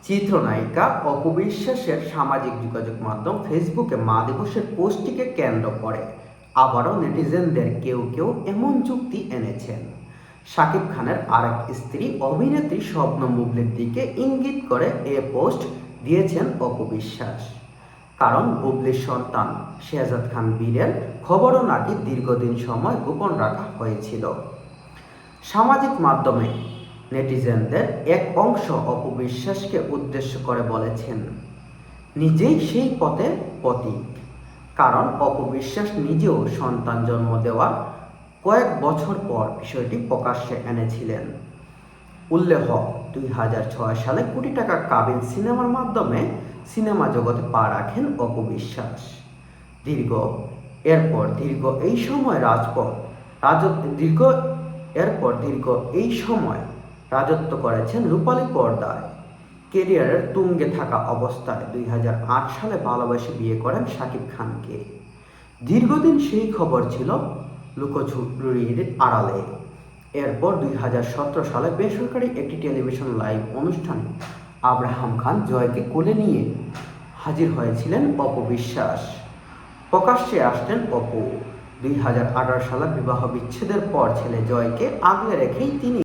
চিত্রনায়িকা অপু বিশ্বাসের সামাজিক যোগাযোগ মাধ্যম ফেসবুকে মা দিবসের পোস্টটিকে কেন্দ্র করে আবারও নেটিজেনদের কেউ কেউ এমন যুক্তি এনেছেন। শাকিব খানের আরেক স্ত্রী অভিনেত্রী শবনম বুবলির দিকে ইঙ্গিত করে এ পোস্ট দিয়েছেন অপু বিশ্বাস। কারণ বুবলির সন্তান শেহজাদ খান বীরের খবরও নাকি দীর্ঘদিন সময় গোপন রাখা হয়েছিল। সামাজিক মাধ্যমে নেটিজেনদের এক অংশ অপু বিশ্বাসকে উদ্দেশ্য করে বলেছেন, নিজেই সেই পথের প্রতীক। কারণ অপু বিশ্বাস নিজেও সন্তান জন্ম দেওয়ার কয়েক বছর পর বিষয়টি প্রকাশ্যে এনেছিলেন। উল্লেখ, 2006 সালে কোটি টাকা কাবিল সিনেমার মাধ্যমে সিনেমা জগতে পা রাখেন অপু বিশ্বাস। দীর্ঘ এই সময় রাজত্ব করেছেন রূপালী পর্দায়। কেরিয়ারের তুঙ্গে থাকা অবস্থায় 2008 সালে ভালোবেসে বিয়ে করেন শাকিব খানকে। দীর্ঘদিন সেই খবর ছিল লুকোচুরির আড়ালে। এরপর 2017 সালে বেসরকারি একটি টেলিভিশন লাইভ অনুষ্ঠানে আব্রাহাম খান জয়কে কোলে নিয়ে হাজির হয়েছিলেন অপু বিশ্বাস। প্রকাশ্যে আসলেন অপু। 2018 সালে বিবাহ বিচ্ছেদের পর ছেলে জয়কে আগলে রেখেই তিনি